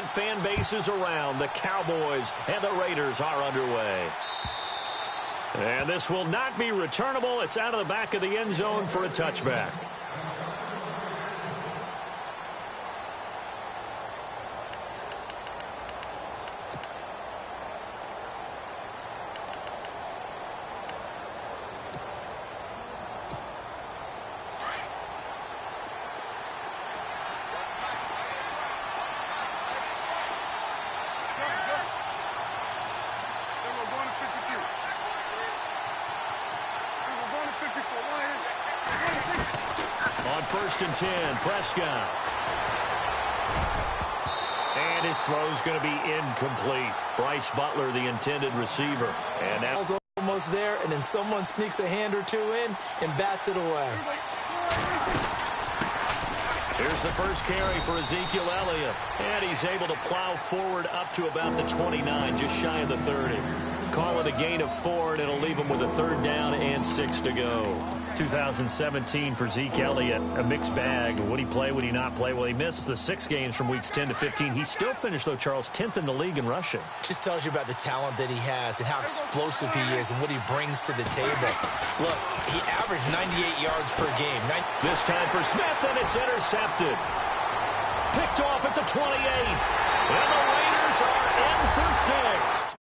excitement. Fan bases around. The Cowboys and the Raiders are underway. And this will not be returnable. It's out of the back of the end zone for a touchback. On 1st and 10, Prescott. And his throw's going to be incomplete. Bryce Butler, the intended receiver. And that's almost there, and then someone sneaks a hand or two in and bats it away. Here's the first carry for Ezekiel Elliott. And he's able to plow forward up to about the 29, just shy of the 30. Call it a gain of 4, and it'll leave him with a 3rd down and 6 to go. 2017 for Zeke Elliott, a mixed bag. Would he play, would he not play? Well, he missed the 6 games from weeks 10 to 15. He still finished, though, Charles, 10th in the league in rushing. Just tells you about the talent that he has and how explosive he is and what he brings to the table. Look, he averaged 98 yards per game. This time for Smith, and it's intercepted. Picked off at the 28. And the Raiders are in for 6.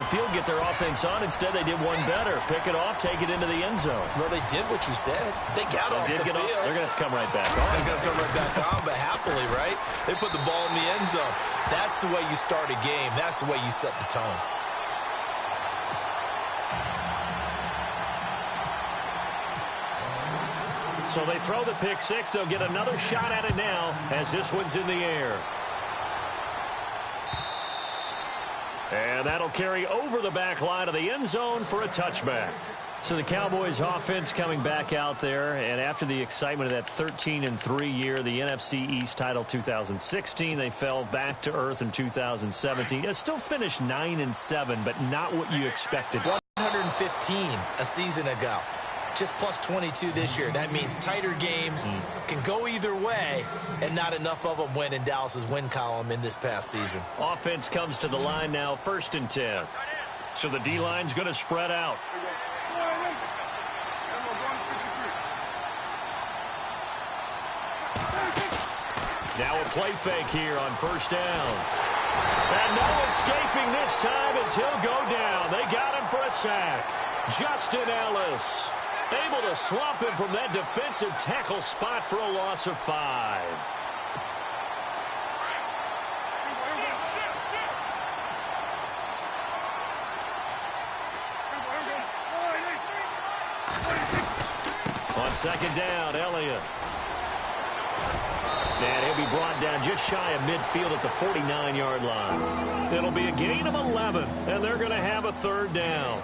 Field get their offense on. Instead, they did one better. Pick it off, take it into the end zone. Well, they did what you said. They got off the field. They're going to have to come right back on. They're going to come right back on, but happily, right? They put the ball in the end zone. That's the way you start a game. That's the way you set the tone. So they throw the pick 6. They'll get another shot at it now as this one's in the air. And that'll carry over the back line of the end zone for a touchback. So the Cowboys offense coming back out there, and after the excitement of that 13-3 year, the NFC East title 2016, they fell back to earth in 2017. They still finished 9-7, but not what you expected. 115 a season ago. Just plus 22 this year. That means tighter games can go either way, and not enough of them went in Dallas's win column in this past season. Offense comes to the line now, 1st and 10. So the D-line's going to spread out. Now a play fake here on 1st down. And no escaping this time as he'll go down. They got him for a sack. Justin Ellis able to swamp him from that defensive tackle spot for a loss of 5. On 2nd down, Elliott. And he'll be brought down just shy of midfield at the 49-yard line. It'll be a gain of 11, and they're going to have a 3rd down.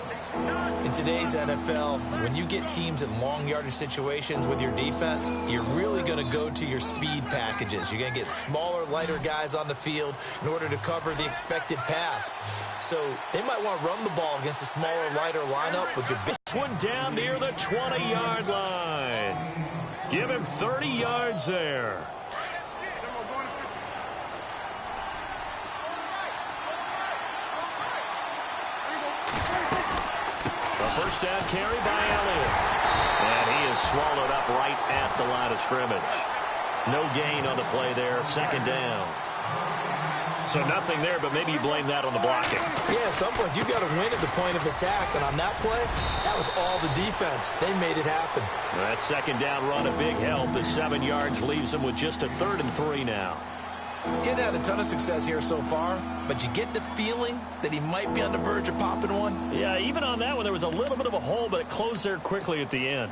In today's NFL, when you get teams in long yardage situations with your defense, you're really going to go to your speed packages. You're going to get smaller, lighter guys on the field in order to cover the expected pass. So they might want to run the ball against a smaller, lighter lineup with your big. This one down near the 20-yard line. Give him 30 yards there. First down carry by Elliott. And he is swallowed up right at the line of scrimmage. No gain on the play there. 2nd down. So nothing there, but maybe you blame that on the blocking. Yeah, at some point you've got to win at the point of attack. And on that play, that was all the defense. They made it happen. That 2nd down run, a big help. The 7 yards leaves them with just a 3rd and 3 now. He hadn't had a ton of success here so far, but you get the feeling that he might be on the verge of popping one. Yeah, even on that one, there was a little bit of a hole, but it closed there quickly at the end.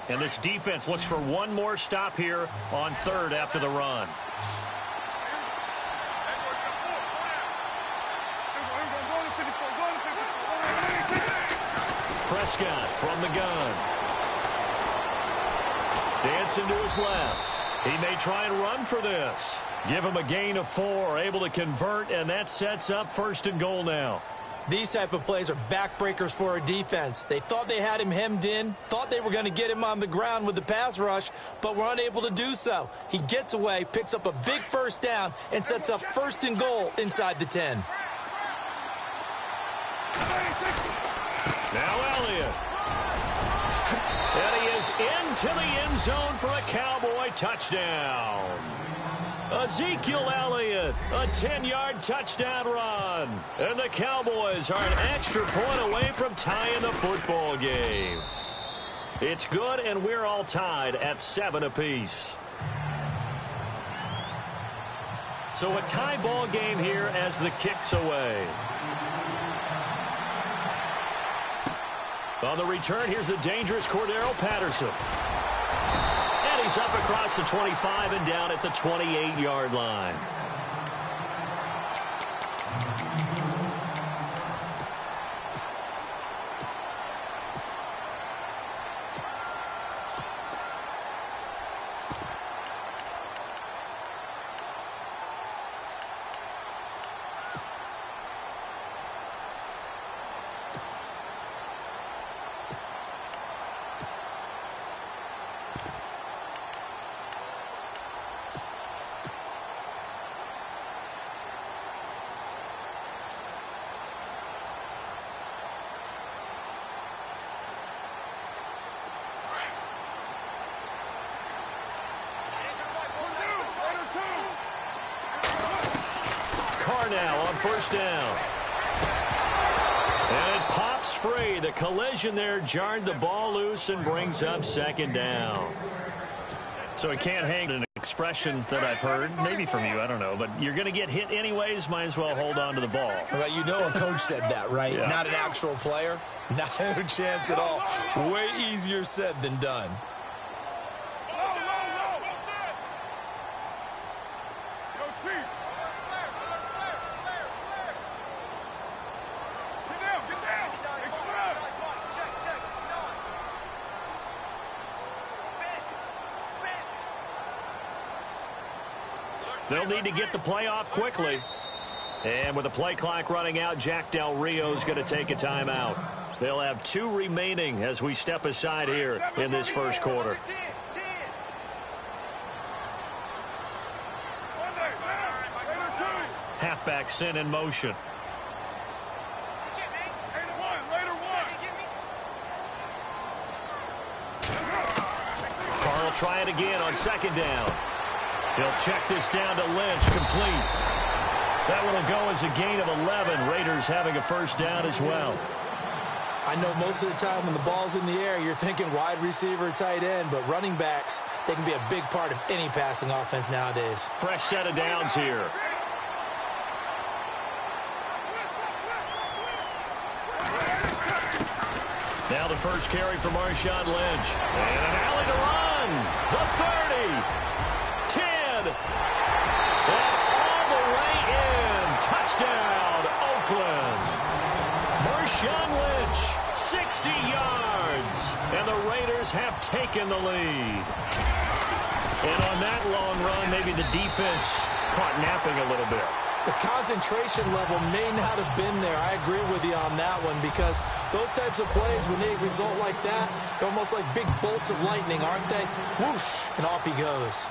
And this defense looks for one more stop here on 3rd after the run. Prescott from the gun. Dancing to his left. He may try and run for this. Give him a gain of 4, able to convert, and that sets up 1st and goal now. These type of plays are backbreakers for our defense. They thought they had him hemmed in, thought they were going to get him on the ground with the pass rush, but were unable to do so. He gets away, picks up a big first down, and sets up 1st and goal inside the 10. Now Elliott. And he is into the end zone for a Cowboy touchdown. Ezekiel Elliott, a 10-yard touchdown run. And the Cowboys are an extra point away from tying the football game. It's good, and we're all tied at 7 apiece. So a tie ball game here as the kick's away. On the return, here's the dangerous Cordero Patterson. And he's up across the 25 and down at the 28-yard line. Now on 1st down. And it pops free. The collision there jarred the ball loose and brings up 2nd down. So it can't hang an expression that I've heard, maybe from you, I don't know, but you're going to get hit anyways, might as well hold on to the ball. Well, you know a coach said that, right? Yeah. Not an actual player. Not a chance at all. Way easier said than done. They'll need to get the play off quickly. And with the play clock running out, Jack Del Rio's going to take a timeout. They'll have 2 remaining as we step aside here in this 1st quarter. Halfback sent in motion. Carl try it again on 2nd down. He'll check this down to Lynch, complete. That one will go as a gain of 11. Raiders having a 1st down as well. I know most of the time when the ball's in the air, you're thinking wide receiver, tight end, but running backs, they can be a big part of any passing offense nowadays. Fresh set of downs here. Now the first carry for Marshawn Lynch. And an alley to run. The 30. 10. And all the way in. Touchdown, Oakland. Marshawn Lynch, 60 yards. And the Raiders have taken the lead. And on that long run, maybe the defense caught napping a little bit. The concentration level may not have been there. I agree with you on that one because those types of plays, when they result like that, they're almost like big bolts of lightning, aren't they? Whoosh, and off he goes.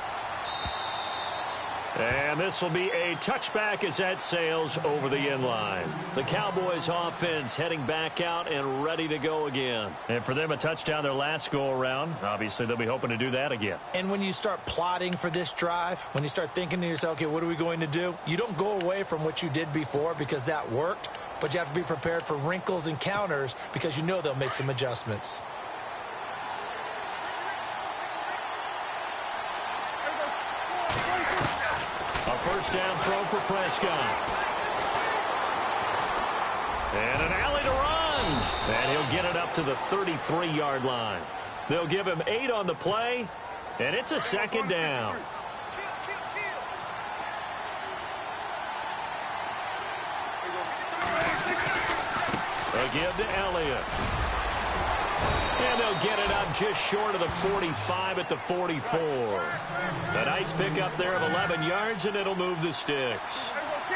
And this will be a touchback as that sails over the end line. The Cowboys offense heading back out and ready to go again. And for them, a touchdown their last go-around. Obviously, they'll be hoping to do that again. And when you start plotting for this drive, when you start thinking to yourself, okay, what are we going to do? You don't go away from what you did before because that worked, but you have to be prepared for wrinkles and counters because you know they'll make some adjustments. First down throw for Prescott. And an alley to run. And he'll get it up to the 33-yard line. They'll give him 8 on the play, and it's a 2nd down. A give to Elliott. And they'll get it up just short of the 45 at the 44. A nice pickup there of 11 yards, and it'll move the sticks.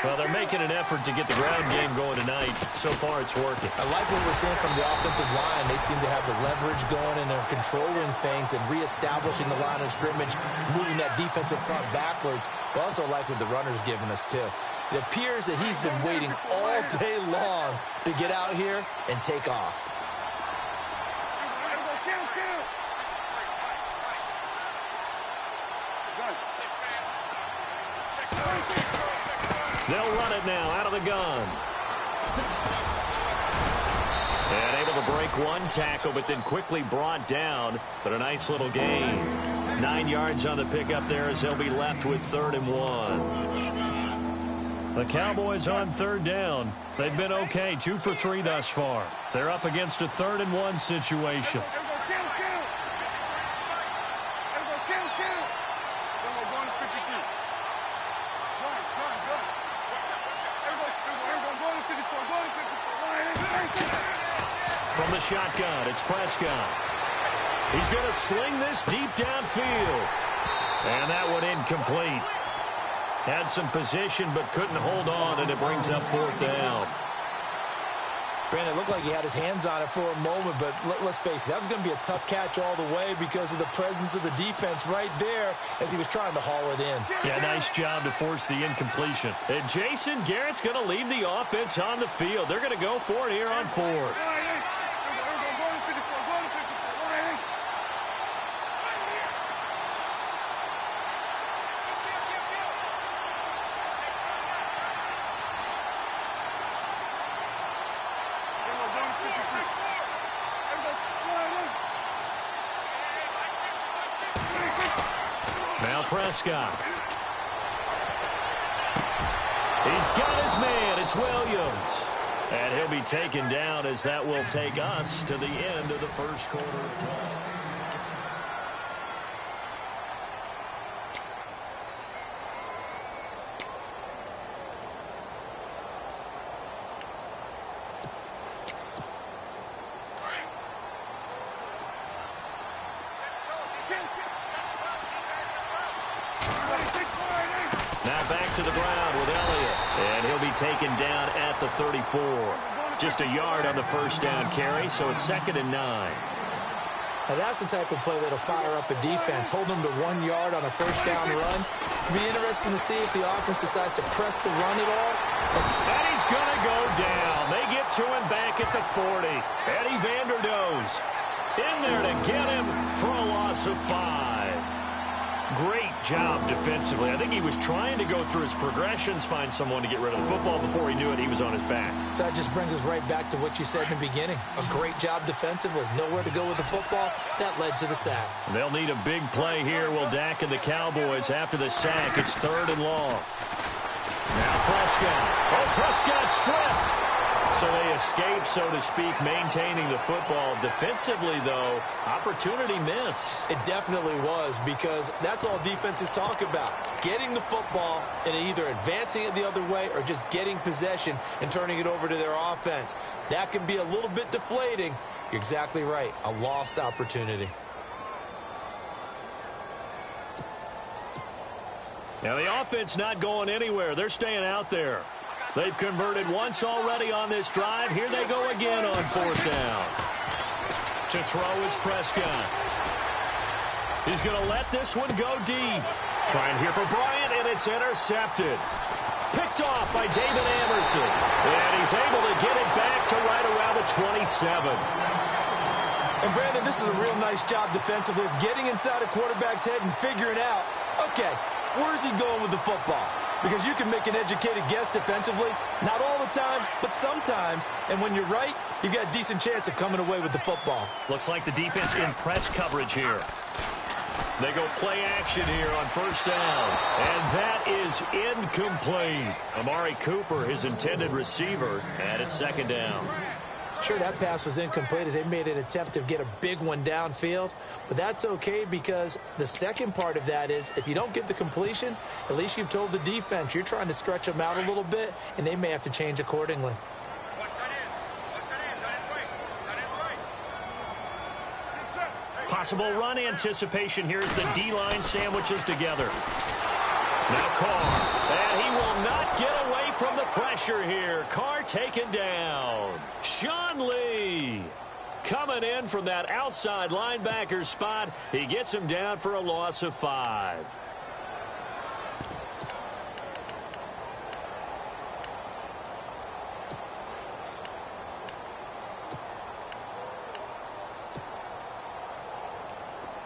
Well, they're making an effort to get the ground game going tonight. So far, it's working. I like what we're seeing from the offensive line. They seem to have the leverage going, and they're controlling things and reestablishing the line of scrimmage, moving that defensive front backwards. But also like what the runner's giving us, too. It appears that he's been waiting all day long to get out here and take off. They'll run it now out of the gun. And able to break one tackle, but then quickly brought down. But a nice little gain. 9 yards on the pickup there as they'll be left with 3rd and 1. The Cowboys on 3rd down. They've been okay, 2 for 3 thus far. They're up against a 3rd and 1 situation. From the shotgun, it's Prescott. He's going to sling this deep downfield. And that one incomplete. Had some position but couldn't hold on, and it brings up 4th down. Brandon, it looked like he had his hands on it for a moment, but let's face it, that was going to be a tough catch all the way because of the presence of the defense right there as he was trying to haul it in. Yeah, nice job to force the incompletion. And Jason Garrett's going to leave the offense on the field. They're going to go for it here on 4th. Now Prescott. He's got his man. It's Williams. And he'll be taken down as that will take us to the end of the first quarter of play. Now back to the ground with Elliott. And he'll be taken down at the 34. Just a yard on the first down carry, so it's 2nd and 9. Now that's the type of play that'll fire up a defense. Hold them to 1 yard on a first down run. It'll be interesting to see if the offense decides to press the run at all. And he's going to go down. They get to him back at the 40. Eddie Vanderdoes in there to get him for a loss of 5. Great job defensively. I think he was trying to go through his progressions, find someone to get rid of the football. Before he knew it, he was on his back. So that just brings us right back to what you said in the beginning. A great job defensively. Nowhere to go with the football. That led to the sack. They'll need a big play here. Will Dak and the Cowboys after the sack. It's 3rd and long. Now Prescott. Oh, Prescott stripped. So they escape, so to speak, maintaining the football. Defensively, though, opportunity miss. It definitely was, because that's all defenses talk about. Getting the football and either advancing it the other way or just getting possession and turning it over to their offense. That can be a little bit deflating. You're exactly right. A lost opportunity. Now the offense not going anywhere. They're staying out there. They've converted once already on this drive. Here they go again on 4th down. To throw is Prescott. He's going to let this one go deep. Trying here for Bryant, and it's intercepted. Picked off by David Amerson. And he's able to get it back to right around the 27. And, Brandon, this is a real nice job defensively of getting inside a quarterback's head and figuring out, okay, where's he going with the football? Because you can make an educated guess defensively. Not all the time, but sometimes. And when you're right, you've got a decent chance of coming away with the football. Looks like the defense in press coverage here. They go play action here on 1st down. And that is incomplete. Amari Cooper, his intended receiver, and it's 2nd down. Sure, that pass was incomplete as they made an attempt to get a big one downfield. But that's okay, because the second part of that is if you don't get the completion, at least you've told the defense you're trying to stretch them out a little bit, and they may have to change accordingly. Possible run anticipation here as the D-line sandwiches together. Now Carr, and he will not get away from the pressure here. Carr taken down. Sean Lee coming in from that outside linebacker spot. He gets him down for a loss of 5.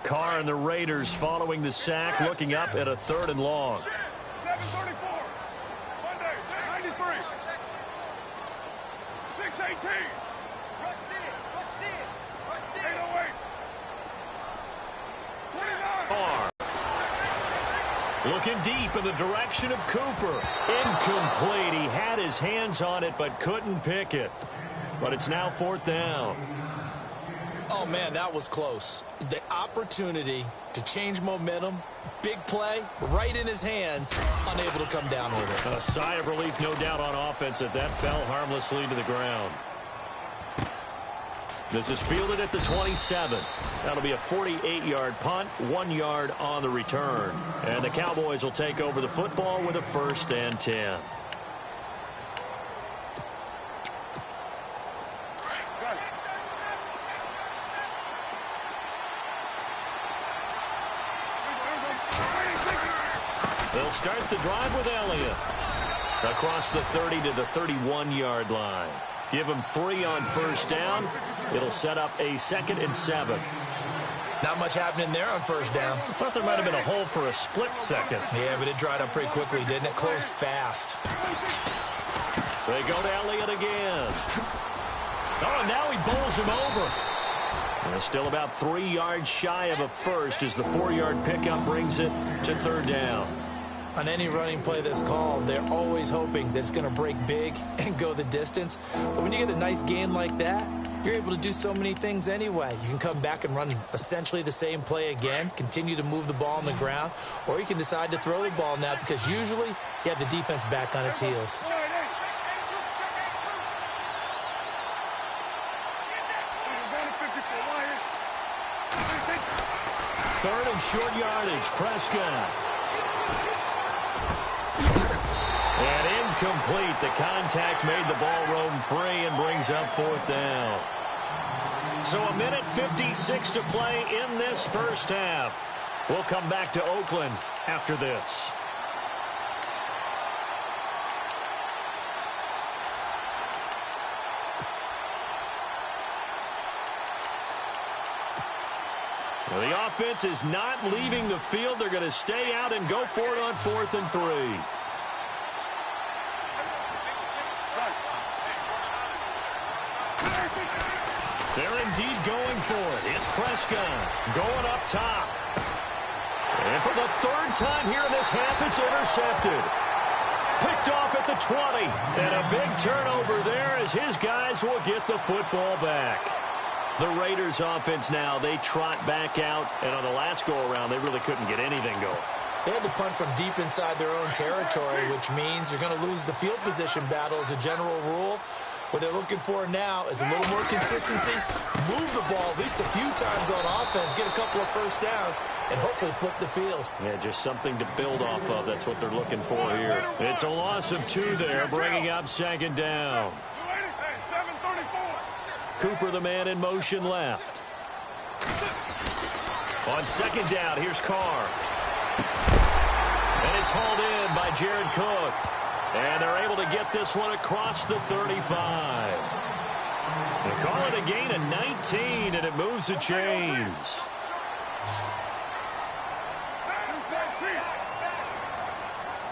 Carr and the Raiders following the sack, looking up at a 3rd and long. 734. Monday, 93. 618. 808. 29. Carr looking deep in the direction of Cooper. Incomplete. He had his hands on it but couldn't pick it. But it's now 4th down. Oh, man, that was close. The opportunity to change momentum, big play, right in his hands, unable to come down with it. A sigh of relief, no doubt, on offense that fell harmlessly to the ground. This is fielded at the 27. That'll be a 48-yard punt, 1 yard on the return. And the Cowboys will take over the football with a 1st and 10. They'll start the drive with Elliott. Across the 30 to the 31-yard line. Give him 3 on 1st down. It'll set up a 2nd and 7. Not much happening there on 1st down. I thought there might have been a hole for a split second. Yeah, but it dried up pretty quickly, didn't it? Closed fast. They go to Elliott again. Oh, and now he bowls him over. And it's still about 3 yards shy of a first as the 4-yard pickup brings it to 3rd down. On any running play that's called, they're always hoping that it's going to break big and go the distance. But when you get a nice gain like that, you're able to do so many things anyway. You can come back and run essentially the same play again, continue to move the ball on the ground, or you can decide to throw the ball now because usually you have the defense back on its heels. 3rd and short yardage. Prescott. And incomplete. The contact made the ball roam free and brings up 4th down. So 1:56 to play in this 1st half. We'll come back to Oakland after this. Well, the offense is not leaving the field. They're going to stay out and go for it on 4th and 3. They're indeed going for it. It's Prescott going up top. And for the 3rd time here in this half, it's intercepted. Picked off at the 20. And a big turnover there as his guys will get the football back. The Raiders offense now, they trot back out. And on the last go-around, they really couldn't get anything going. They had to punt from deep inside their own territory, which means you're going to lose the field position battle as a general rule. What they're looking for now is a little more consistency, move the ball at least a few times on offense, get a couple of 1st downs, and hopefully flip the field. Yeah, just something to build off of. That's what they're looking for here. It's a loss of 2 there, bringing up 2nd down. Cooper, the man in motion left. On 2nd down, here's Carr. And it's hauled in by Jared Cook. And they're able to get this one across the 35. They call it a gain of 19, and it moves the chains.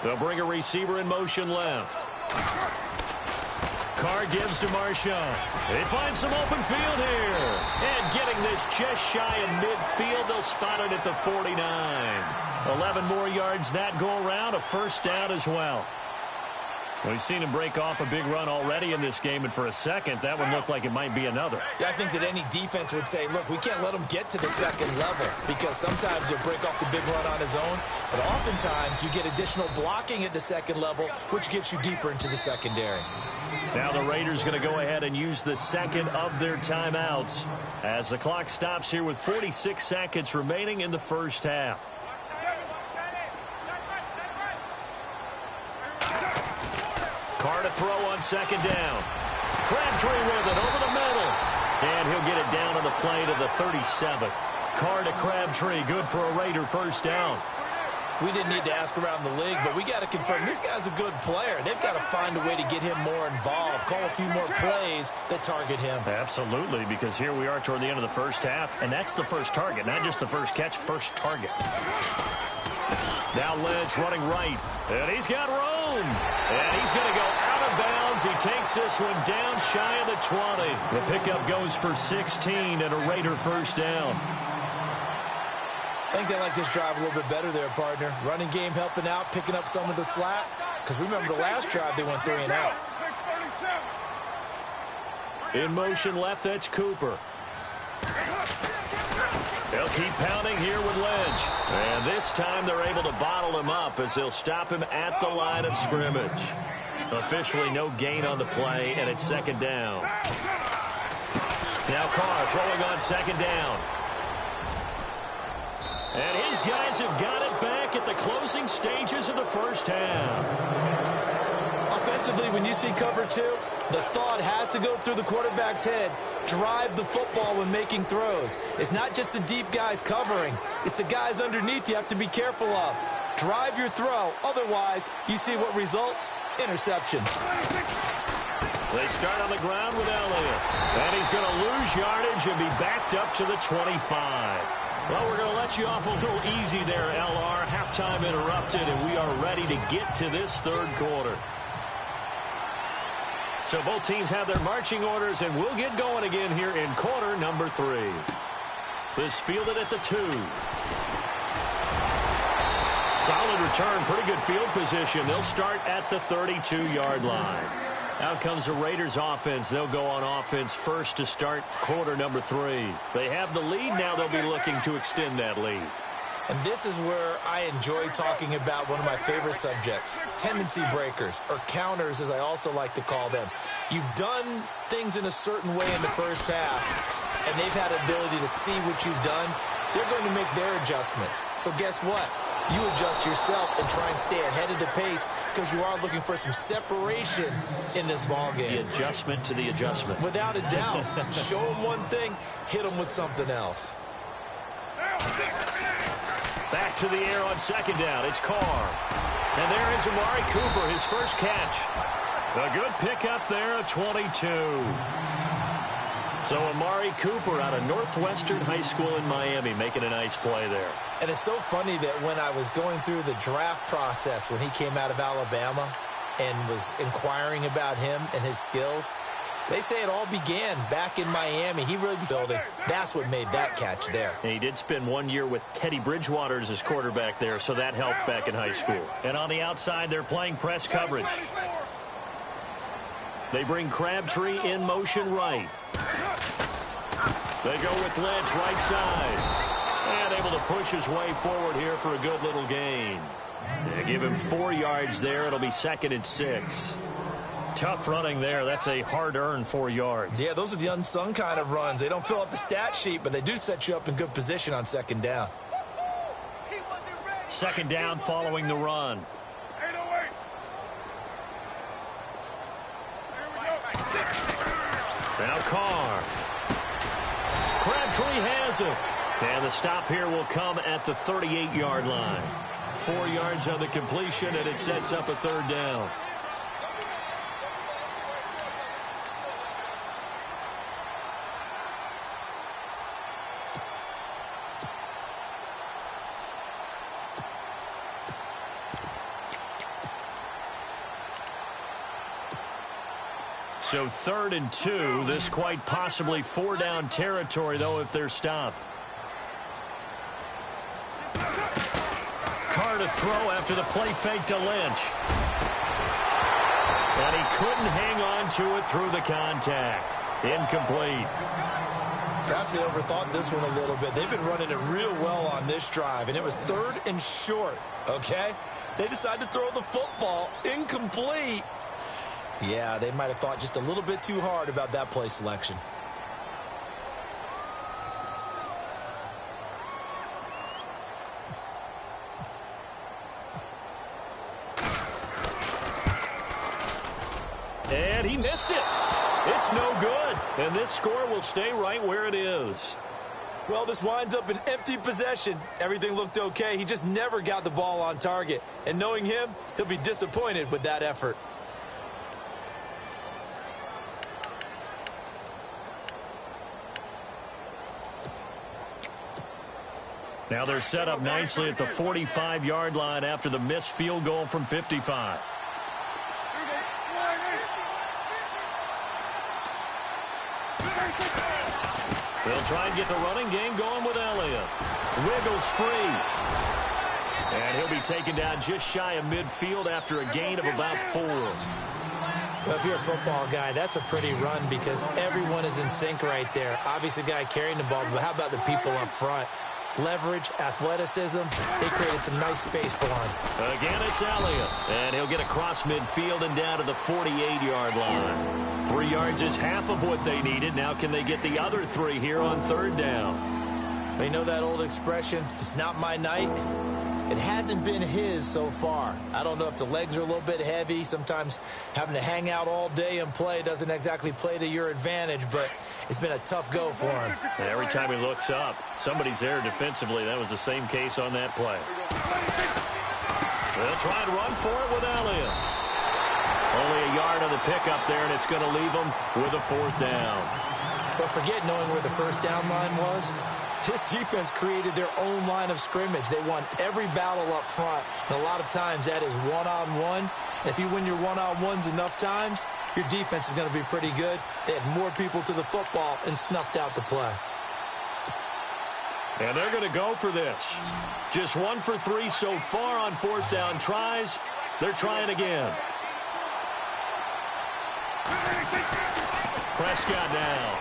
They'll bring a receiver in motion left. Carr gives to Marshawn. They find some open field here. And getting this just shy of midfield, they'll spot it at the 49. 11 more yards that go around, a 1st down as well. We've seen him break off a big run already in this game, and for a second, that one looked like it might be another. I think that any defense would say, look, we can't let him get to the 2nd level because sometimes he'll break off the big run on his own, but oftentimes you get additional blocking at the 2nd level, which gets you deeper into the secondary. Now the Raiders going to go ahead and use the 2nd of their timeouts as the clock stops here with 46 seconds remaining in the 1st half. to throw on second down. Crabtree with it over the middle. And he'll get it down on the play to the 37. Carr to Crabtree, good for a Raider first down. We didn't need to ask around the league, but we got to confirm this guy's a good player. They've got to find a way to get him more involved, call a few more plays that target him. Absolutely, because here we are toward the end of the first half, and that's the first target, not just the first catch, first target. Now Lynch running right, and he's got room. And he's going to go out of bounds. He takes this one down shy of the 20. The pickup goes for 16 and a Raider first down. I think they like this drive a little bit better there, partner. Running game helping out, picking up some of the slack. Because remember the last drive, they went 3 and out. In motion left, that's Cooper. They'll keep pounding here with Lynch. And this time they're able to bottle him up as they'll stop him at the line of scrimmage. Officially no gain on the play, and it's second down. Now Carr throwing on second down. And his guys have got it back at the closing stages of the first half. Offensively, when you see cover 2, the thought has to go through the quarterback's head. Drive the football when making throws. It's not just the deep guys covering. It's the guys underneath you have to be careful of. Drive your throw. Otherwise, you see what results? Interceptions. They start on the ground with Elliott. And he's going to lose yardage and be backed up to the 25. Well, we're going to let you off a little easy there, LR. Halftime interrupted, and we are ready to get to this third quarter. So both teams have their marching orders, and we'll get going again here in quarter number 3. This fielded at the 2. Solid return, pretty good field position. They'll start at the 32-yard line. Out comes the Raiders offense. They'll go on offense first to start quarter number 3. They have the lead now. They'll be looking to extend that lead. And this is where I enjoy talking about one of my favorite subjects, tendency breakers, or counters as I also like to call them. You've done things in a certain way in the first half, and they've had the ability to see what you've done. They're going to make their adjustments. So guess what? You adjust yourself and try and stay ahead of the pace because you are looking for some separation in this ball game. The adjustment to the adjustment. Without a doubt. Show them one thing, hit them with something else. Back to the air on second down. It's Carr. And there is Amari Cooper, his first catch. A good pickup there, a 22. So Amari Cooper out of Northwestern High School in Miami making a nice play there. And it's so funny that when I was going through the draft process when he came out of Alabama and was inquiring about him and his skills, they say it all began back in Miami. He really built it. That's what made that catch there. And he did spend 1 year with Teddy Bridgewater as his quarterback there, so that helped back in high school. And on the outside, they're playing press coverage. They bring Crabtree in motion right. They go with Lynch right side. And able to push his way forward here for a good little gain. They give him 4 yards there. It'll be 2nd and 6. Tough running there. That's a hard-earned 4 yards. Yeah, those are the unsung kind of runs. They don't fill up the stat sheet, but they do set you up in good position on second down. Second down following the run. 808. Now Carr. Crabtree has it. And the stop here will come at the 38-yard line. 4 yards on the completion, and it sets up a third down. So 3rd and 2. This quite possibly 4-down territory, though, if they're stopped. Carr to throw after the play fake to Lynch. And he couldn't hang on to it through the contact. Incomplete. Perhaps they overthought this one a little bit. They've been running it real well on this drive, and it was 3rd and short, okay? They decided to throw the football. Incomplete. Yeah, they might have thought just a little bit too hard about that play selection. He missed it. It's no good. And this score will stay right where it is. Well, this winds up an empty possession. Everything looked okay. He just never got the ball on target. And knowing him, he'll be disappointed with that effort. Now they're set up nicely at the 45-yard line after the missed field goal from 55. They'll try and get the running game going with Elliott. Wiggles free. And he'll be taken down just shy of midfield after a gain of about 4. Well, if you're a football guy, that's a pretty run because everyone is in sync right there. Obviously, the guy carrying the ball, but how about the people up front? Leverage, athleticism, they created some nice space for him. Again, it's Elliott. And he'll get across midfield and down to the 48-yard line. 3 yards is half of what they needed. Now can they get the other 3 here on 3rd down? They know that old expression, it's not my night. It hasn't been his so far. I don't know if the legs are a little bit heavy. Sometimes having to hang out all day and play doesn't exactly play to your advantage, but it's been a tough go for him. And every time he looks up, somebody's there defensively. That was the same case on that play. They'll try and run for it with Elliott. Only a yard on the pickup there, and it's going to leave him with a 4th down. But forget knowing where the first down line was. This defense created their own line of scrimmage. They won every battle up front, and a lot of times that is one-on-one. And if you win your one-on-ones enough times, your defense is going to be pretty good. They had more people to the football and snuffed out the play. And they're going to go for this. Just 1 for 3 so far on 4th down tries. They're trying again. Prescott now.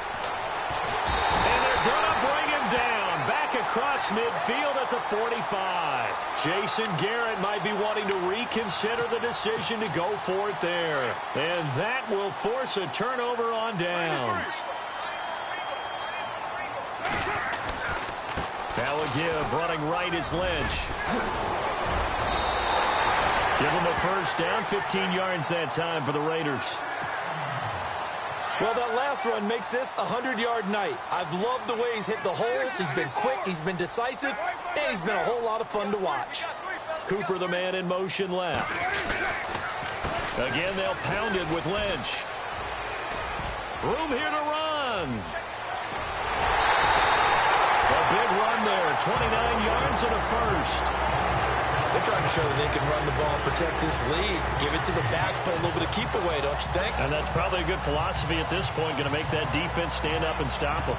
And they're going to bring him down. Back across midfield at the 45. Jason Garrett might be wanting to reconsider the decision to go for it there. And that will force a turnover on downs. Now a give. Running right is Lynch. Give him a 1st down. 15 yards that time for the Raiders. Well, that last run makes this a 100-yard night. I've loved the way he's hit the holes. He's been quick, he's been decisive, and he's been a whole lot of fun to watch. Cooper, the man in motion left. Again, they'll pound it with Lynch. Room here to run. A big run there, 29 yards and a 1st. They're trying to show that they can run the ball and protect this lead. Give it to the backs, play a little bit of keep away, don't you think? And that's probably a good philosophy at this point, going to make that defense stand up and stop them.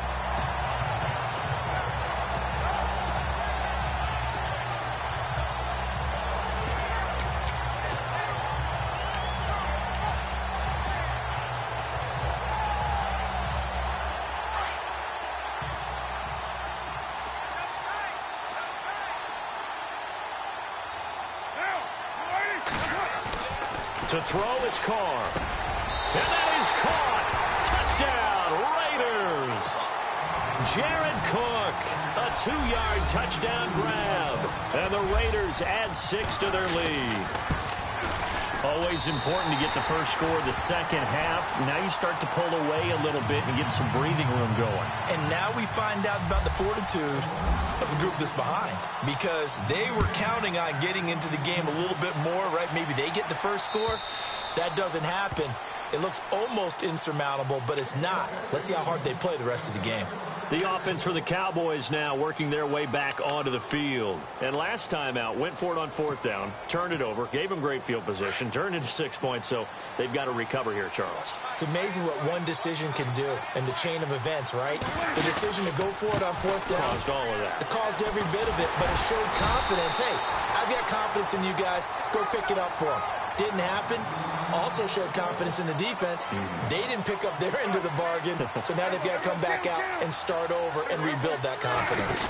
To throw, it's Carr. And that is caught. Touchdown, Raiders. Jared Cook, a 2-yard touchdown grab. And the Raiders add 6 to their lead. Always important to get the first score of the second half. Now you start to pull away a little bit and get some breathing room going. And now we find out about the fortitude of the group that's behind, because they were counting on getting into the game a little bit more, right? Maybe they get the first score. That doesn't happen. It looks almost insurmountable, but it's not. Let's see how hard they play the rest of the game. The offense for the Cowboys now working their way back onto the field. And last time out, went for it on 4th down, turned it over, gave them great field position, turned into 6 points, so they've got to recover here, Charles. It's amazing what one decision can do in the chain of events, right? The decision to go for it on 4th down. Caused all of that. It caused every bit of it, but it showed confidence. Hey, I've got confidence in you guys. Go pick it up for them. Didn't happen. Also showed confidence in the defense. They didn't pick up their end of the bargain, so now they've got to come back out and start over and rebuild that confidence.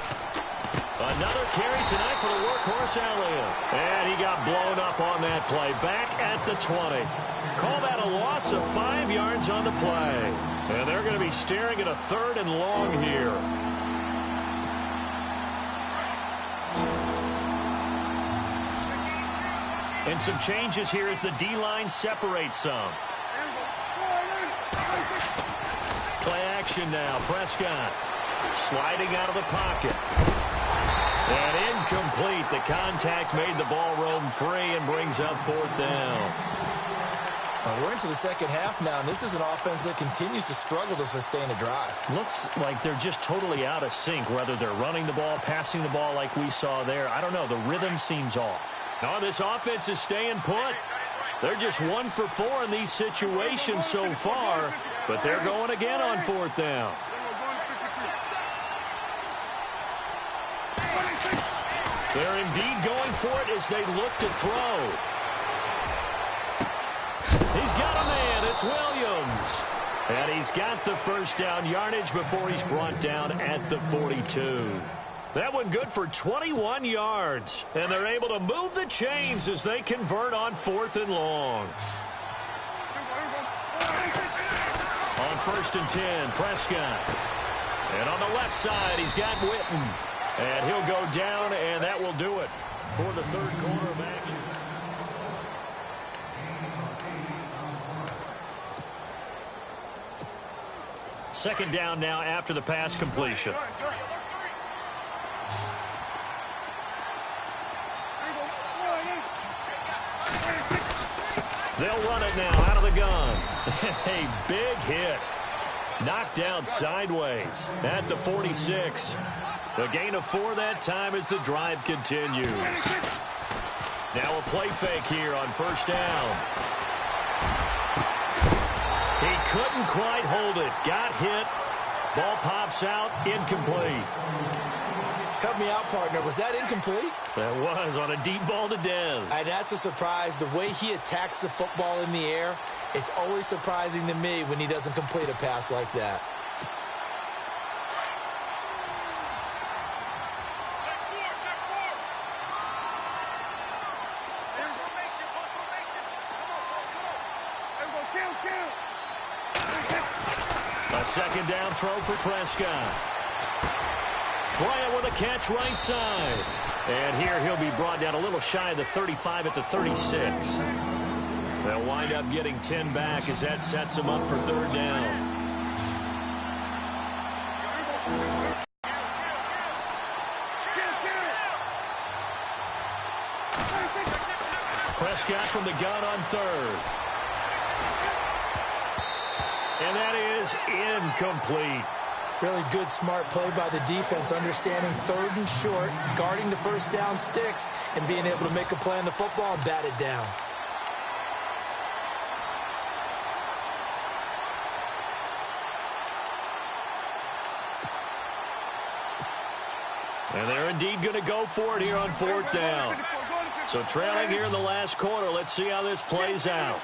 Another carry tonight for the workhorse Elliott. And he got blown up on that play. Back at the 20. Call that a loss of 5 yards on the play. And they're going to be staring at a 3rd and long here. And some changes here as the D-line separates some. action now. Prescott sliding out of the pocket. And incomplete. The contact made the ball roam free and brings up fourth down. We're into the second half now, and this is an offense that continues to struggle to sustain a drive. Looks like they're just totally out of sync, whether they're running the ball, passing the ball like we saw there. I don't know. The rhythm seems off. No, this offense is staying put. They're just 1 for 4 in these situations so far, but they're going again on fourth down. They're indeed going for it as they look to throw. He's got a man. It's Williams. And he's got the first down yardage before he's brought down at the 42. That one good for 21 yards. And they're able to move the chains as they convert on 4th and long. On 1st and 10, Prescott. And on the left side, he's got Witten. And he'll go down, and that will do it for the third quarter of action. Second down now after the pass completion. They'll run it now out of the gun. A big hit. Knocked down sideways at the 46. The gain of 4 that time as the drive continues. Now a play fake here on first down. He couldn't quite hold it. Got hit. Ball pops out. Incomplete. Help me out, partner. Was that incomplete? That was on a deep ball to Dez. That's a surprise. The way he attacks the football in the air, it's always surprising to me when he doesn't complete a pass like that. A second down throw for Prescott. Bryant with a catch right side. And here he'll be brought down a little shy of the 35 at the 36. They'll wind up getting 10 back as that sets them up for third down. Prescott from the gun on third. And that is incomplete. Really good, smart play by the defense, understanding third and short, guarding the first down sticks, and being able to make a play on the football and bat it down. And they're indeed going to go for it here on fourth down. So trailing here in the last quarter. Let's see how this plays out.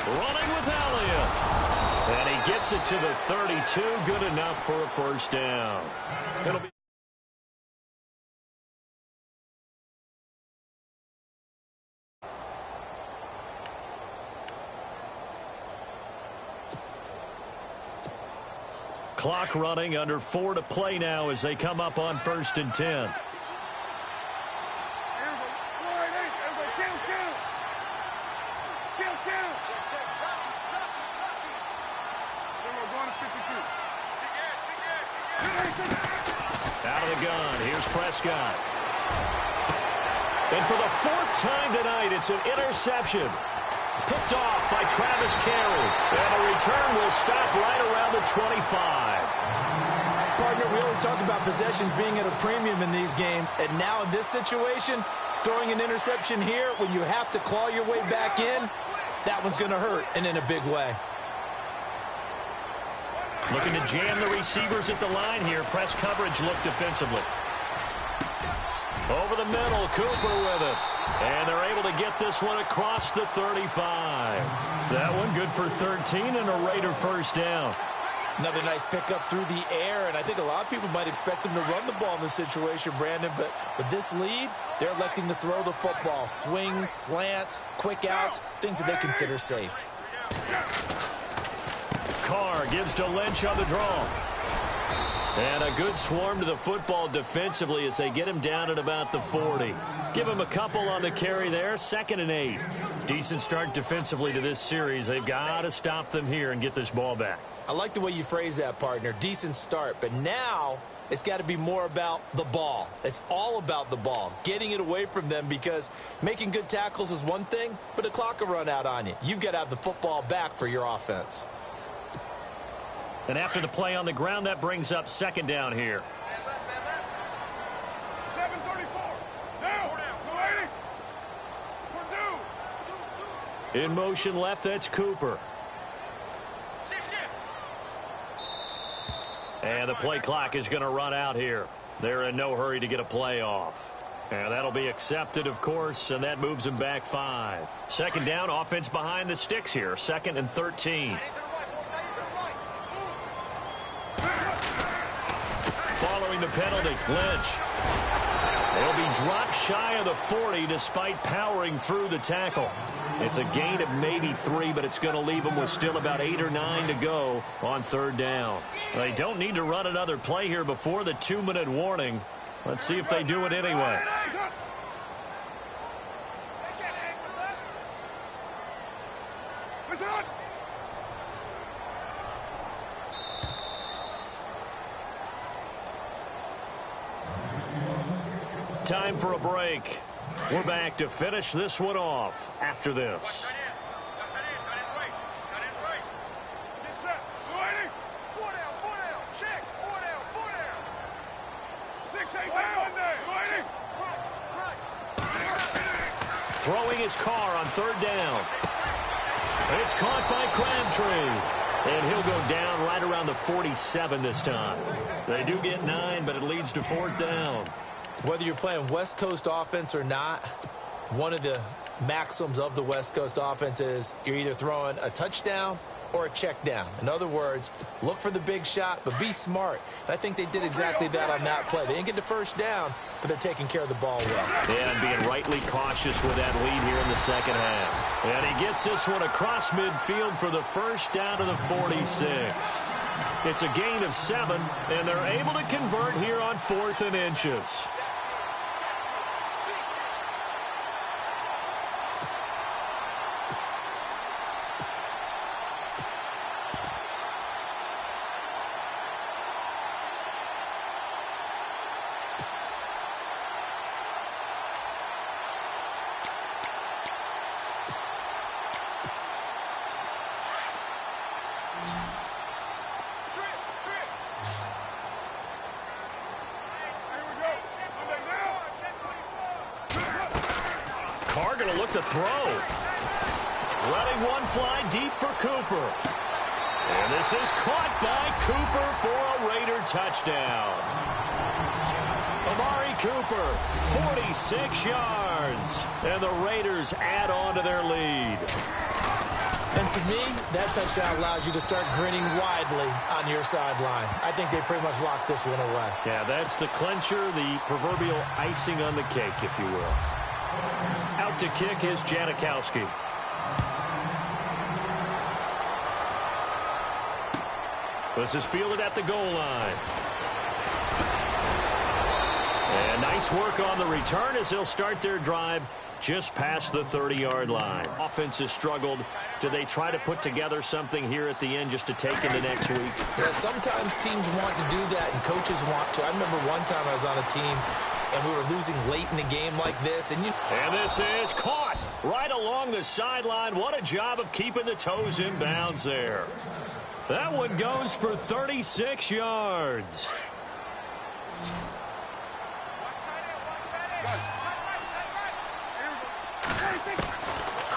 Running with Elliott. And he gets it to the 32. Good enough for a first down. It'll be clock running, under 4 to play now as they come up on 1st and 10. Out of the gun, here's Prescott. And for the 4th time tonight, it's an interception. Picked off by Travis Carey. And a return will stop right around the 25. Partner, we always talk about possessions being at a premium in these games. And now in this situation, throwing an interception here when you have to claw your way back in, that one's going to hurt, and in a big way. Looking to jam the receivers at the line here. Press coverage look defensively. Over the middle, Cooper with it. And they're able to get this one across the 35. That one good for 13 and a Raider first down. Another nice pickup through the air, and I think a lot of people might expect them to run the ball in this situation, Brandon, but with this lead, they're electing to throw the football. Swings, slants, quick outs, things that they consider safe. Carr gives to Lynch on the draw. And a good swarm to the football defensively as they get him down at about the 40. Give him a couple on the carry there. 2nd and 8. Decent start defensively to this series. They've got to stop them here and get this ball back. I like the way you phrase that, partner. Decent start. But now it's got to be more about the ball. It's all about the ball. Getting it away from them, because making good tackles is one thing, but the clock will run out on you. You've got to have the football back for your offense. And after the play on the ground, that brings up 2nd down here. 7:34. Now. 280. In motion left, that's Cooper. And the play clock is going to run out here. They're in no hurry to get a play off. And that'll be accepted, of course, and that moves them back 5. 2nd down, offense behind the sticks here. 2nd and 13. Following the penalty, Lynch. They'll be dropped shy of the 40 despite powering through the tackle. It's a gain of maybe 3, but it's going to leave them with still about 8 or 9 to go on 3rd down. They don't need to run another play here before the 2-minute warning. Let's see if they do it anyway. Time for a break. We're back to finish this one off after this. Throwing his car on 3rd down. It's caught by Crabtree. And he'll go down right around the 47 this time. They do get 9, but it leads to 4th down. Whether you're playing West Coast offense or not, one of the maxims of the West Coast offense is you're either throwing a touchdown or a check down. In other words, look for the big shot, but be smart. And I think they did exactly that on that play. They didn't get the 1st down, but they're taking care of the ball well. Yeah, and being rightly cautious with that lead here in the 2nd half. And he gets this one across midfield for the 1st down to the 46. It's a gain of 7, and they're able to convert here on 4th and inches. Carr going to look to throw. Letting one fly deep for Cooper. And this is caught by Cooper for a Raider touchdown. Amari Cooper, 46 yards. And the Raiders add on to their lead. And to me, that touchdown allows you to start grinning widely on your sideline. I think they pretty much locked this one away. Yeah, that's the clincher, the proverbial icing on the cake, if you will. Out to kick is Janikowski. This is fielded at the goal line. And nice work on the return as they'll start their drive just past the 30-yard line. Offense has struggled. Do they try to put together something here at the end just to take into next week? Yeah, sometimes teams want to do that and coaches want to. I remember one time I was on a team and we were losing late in the game like this. And this is caught right along the sideline. What a job of keeping the toes in bounds there. That one goes for 36 yards.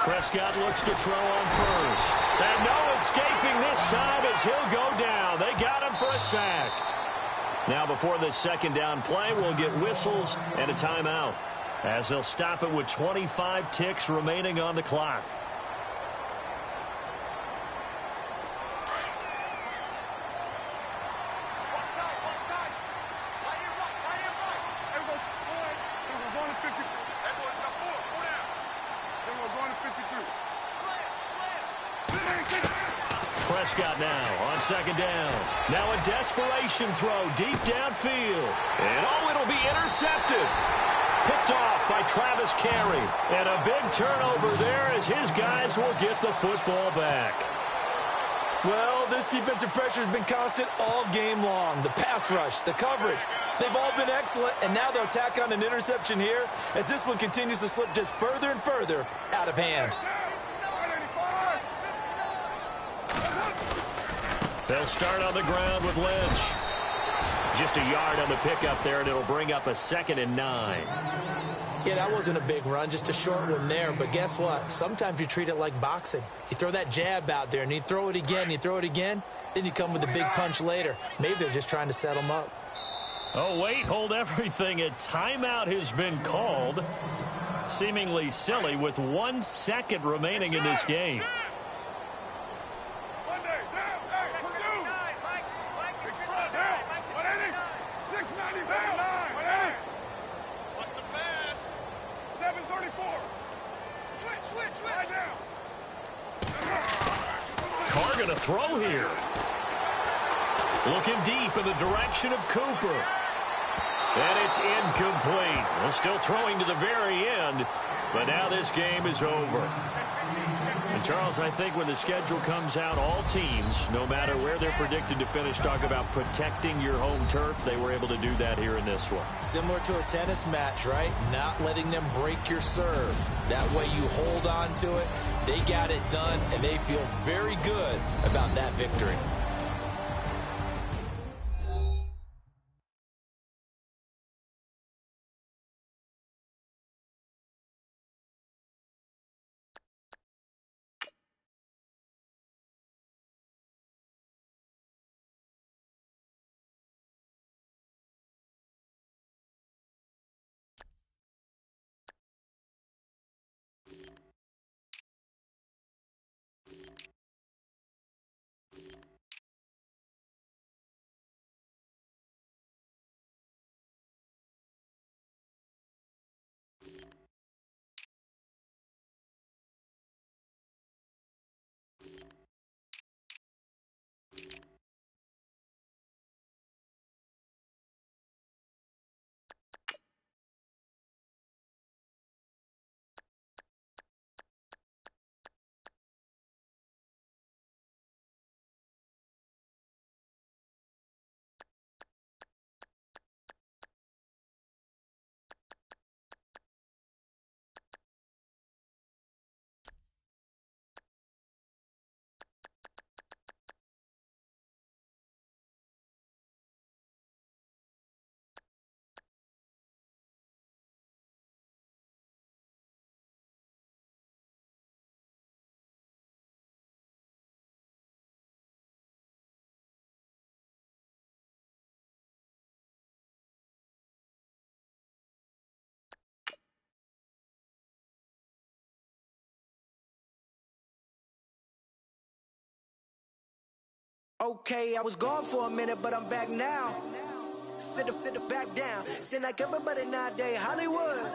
Prescott looks to throw on first. And no escaping this time as he'll go down. They got him for a sack. Now before this 2nd down play, we'll get whistles and a timeout as they'll stop it with 25 ticks remaining on the clock. Prescott now on 2nd down. Now a desperation throw deep downfield. And it'll be intercepted. Picked off by Travis Carey. And a big turnover there as his guys will get the football back. Well, this defensive pressure has been constant all game long. The pass rush, the coverage, they've all been excellent, and now they'll tack on an interception here as this one continues to slip just further and further out of hand. They'll start on the ground with Lynch. Just a yard on the pickup there, and it'll bring up a 2nd and 9. Yeah, that wasn't a big run, just a short one there. But guess what? Sometimes you treat it like boxing. You throw that jab out there, and you throw it again, then you come with a big punch later. Maybe they're just trying to set them up. Oh, wait, hold everything. A timeout has been called. Seemingly silly with 1 second remaining in this game. Carr going to throw here. Looking deep in the direction of Cooper. And it's incomplete. Well, still throwing to the very end, but now this game is over. And, Charles, I think when the schedule comes out, all teams, no matter where they're predicted to finish, talk about protecting your home turf. They were able to do that here in this one. Similar to a tennis match, right? Not letting them break your serve. That way you hold on to it. They got it done, and they feel very good about that victory. Okay, I was gone for a minute, but I'm back now. Sit back down. Then like everybody nowadays, Hollywood.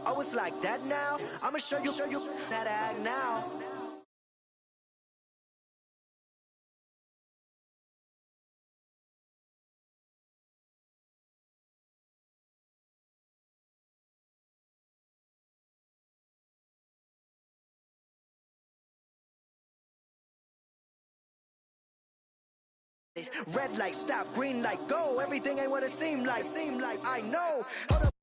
Oh, it's like that now. I'ma show you how to act now. Red light, stop, green light, go. Everything ain't what it seem like. I know. Hold up.